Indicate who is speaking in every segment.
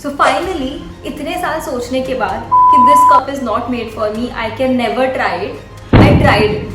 Speaker 1: So finally, इतने साल सोचने के बाद कि this cup is not made for me, I can never try it, I tried it.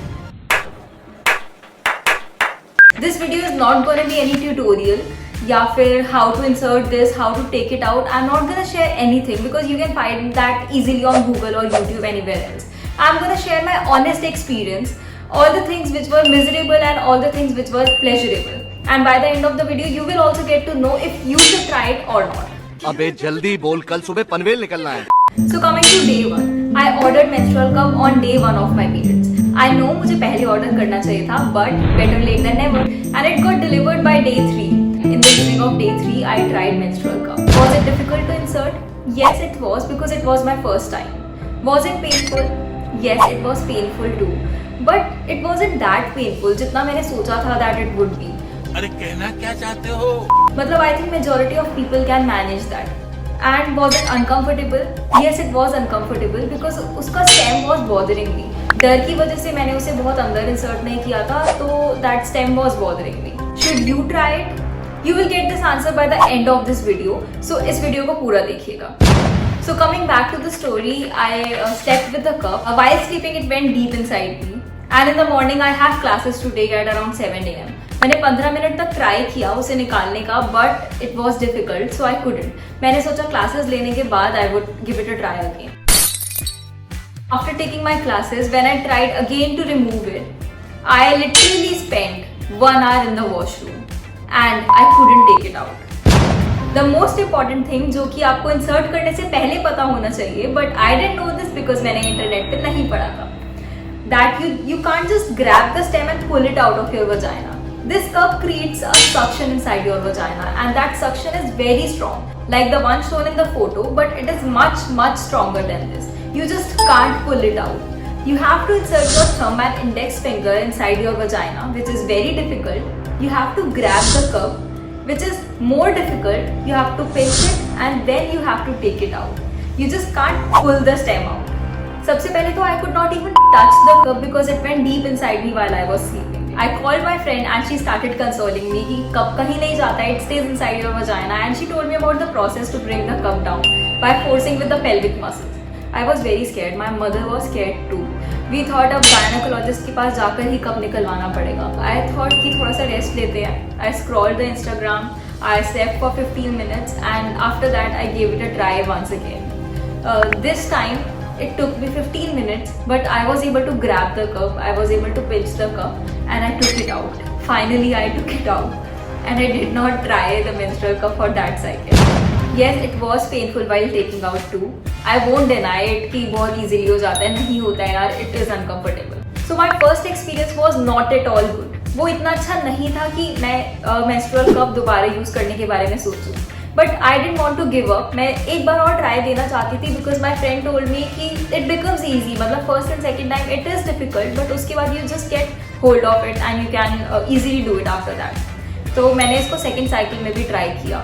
Speaker 1: This video is not going to be any tutorial या फिर how to insert this, how to take it out. I'm not going to share anything because you can find that easily on Google or YouTube anywhere else. I'm going to share my honest experience, all the things which were miserable and all the things which were pleasurable. And by the end of the video, you will also get to know if you should try it or not.
Speaker 2: अबे जल्दी बोल, कल सुबह पनवेल निकलना है.
Speaker 1: So coming to day one, I ordered menstrual cup on day one of my periods. I know मुझे पहले order करना चाहिए था, but better late than never. And it got delivered by day 3. In the evening of day 3, I tried menstrual cup. Was it difficult to insert? Yes, it was because it was my first time. Was it painful? Yes, it was painful too. But it wasn't that painful जितना मैंने सोचा था that it would be.
Speaker 2: अरे कहना क्या चाहते हो?
Speaker 1: मतलब I think majority of people can manage that. And was it uncomfortable? Yes, it was uncomfortable because उसका stem was bothering me. डर की वजह से मैंने उसे बहुत अंदर insert नहीं किया था, तो that stem was bothering me. Should you try it? You will get this answer by the end of this video. So इस video को पूरा देखिएगा. So coming back to the story, I slept with the cup. While sleeping, it went deep inside me. And in the morning, I have classes to take at around 7 a.m. मैंने 15 minute तक try किया उसे निकालने का, but it was difficult, so I couldn't. मैंने सोचा classes लेने के बाद I would give it a try again. After taking my classes, when I tried again to remove it, I literally spent 1 hour in the washroom and I couldn't take it out. The most important thing जो कि आपको insert करने से पहले पता होना चाहिए, but I didn't know this because मैंने इंटरनेट पे नहीं पढ़ा था, that you can't just grab the stem and pull it out of your vagina. This cup creates a suction inside your vagina, and that suction is very strong, like the one shown in the photo, but it is much stronger than this. You just can't pull it out. You have to insert your thumb and index finger inside your vagina, which is very difficult. You have to grab the cup, which is more difficult. You have to pinch it and then you have to take it out. You just can't pull the stem out. सबसे पहले तो I could not even touch the cup because it went deep inside me while I was sleeping. I called my friend and she started consoling me कि cup कहीं नहीं जाता है, it stays inside your vagina, and she told me about the process to bring the cup down by forcing with the pelvic muscles. I was very scared. My mother was scared too. We thought अब gynecologist के पास जाकर ही कब निकलवाना पड़ेगा. I thought कि थोड़ा सा rest लेते हैं. I scrolled the Instagram. I slept for 15 minutes and after that I gave it a try once again. This time it took me 15 minutes, but I was able to grab the cup, I was able to pinch the cup, and I took it out. Finally, I took it out, and I did not try the menstrual cup for that cycle. Yes, it was painful while taking out too. I won't deny it कि बहुत easily हो जाता है, नहीं होता है यार, it is uncomfortable. So my first experience was not at all good. वो इतना अच्छा नहीं था कि मैं menstrual cup दोबारा यूज करने के बारे में सोचूं. But I didn't want to give up. मैं एक बार और ट्राई देना चाहती थी because my friend told me कि इट बिकम्स ईजी. मतलब first and second time it is difficult, but उसके बाद you just get hold of it and you can easily do it after that. तो मैंने इसको सेकेंड साइकिल में भी try किया.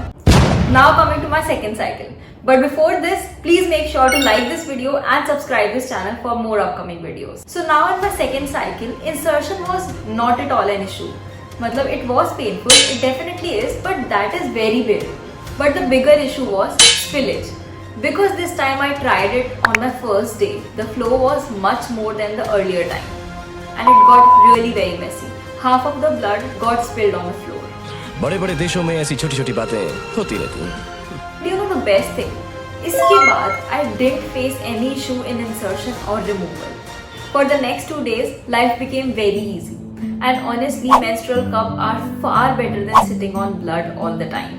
Speaker 1: Now coming to my second cycle. But before this, please make sure to like this video and subscribe this channel for more upcoming videos. So now in my second cycle, insertion was not at all an issue. मतलब it was painful, it definitely is, but that is very big. But the bigger issue was spillage. Because this time I tried it on my first day, the flow was much more than the earlier time. And it got really very messy. Half of the blood got spilled on the floor.
Speaker 3: बड़े-बड़े देशों में ऐसी छोटी-छोटी बातें होती रहती हैं.
Speaker 1: Do you know the best thing? इसके बाद I didn't face any issue in insertion or removal. For the next 2 days, life became very easy. And honestly, menstrual cups are far better than sitting on blood all the time.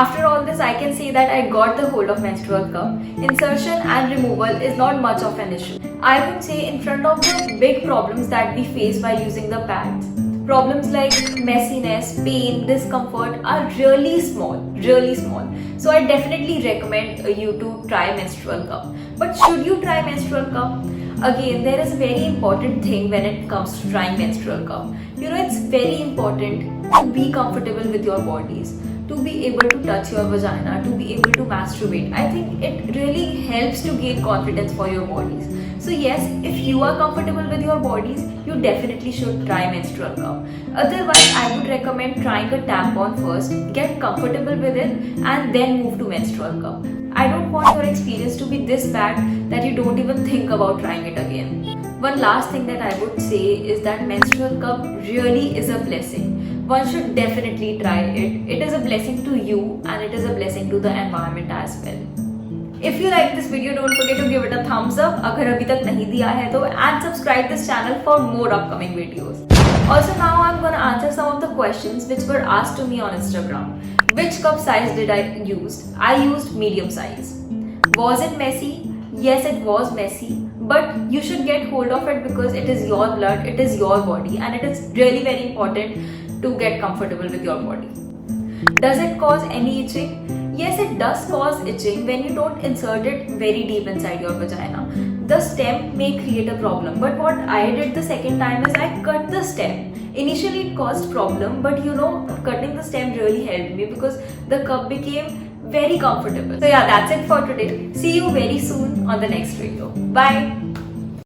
Speaker 1: After all this, I can say that I got the hold of menstrual cup. Insertion and removal is not much of an issue. I would say in front of the big problems that we face while using the pads, problems like messiness, pain, discomfort are really small. So I definitely recommend you to try menstrual cup. But should you try menstrual cup? Again, there is a very important thing when it comes to trying menstrual cup. You know, it's very important to be comfortable with your bodies, to be able to touch your vagina, to be able to masturbate. I think it really helps to gain confidence for your bodies. So yes, if you are comfortable with your bodies, you definitely should try menstrual cup. Otherwise, I would recommend trying a tampon first, get comfortable with it, and then move to menstrual cup. I don't want your experience to be this bad that you don't even think about trying it again. One last thing that I would say is that menstrual cup really is a blessing. One should definitely try it. It is a blessing to you and it is a blessing to the environment as well. If you like this video, don't forget to give it a thumbs up अगर अभी तक नहीं दिया है तो, and subscribe this channel for more upcoming videos. Also now I'm gonna answer some of the questions which were asked to me on Instagram. Which cup size did I use? I used medium size. Was it messy? Yes, it was messy, but you should get hold of it because it is your blood, it is your body, and it is really very important to get comfortable with your body. Does it cause any itching? Yes, it does cause itching when you don't insert it very deep inside your vagina. The stem may create a problem, but what I did the second time is I cut the stem. Initially it caused problem, but cutting the stem really helped me because the cup became very comfortable. So yeah, that's it for today. See you very soon on the next video. Bye.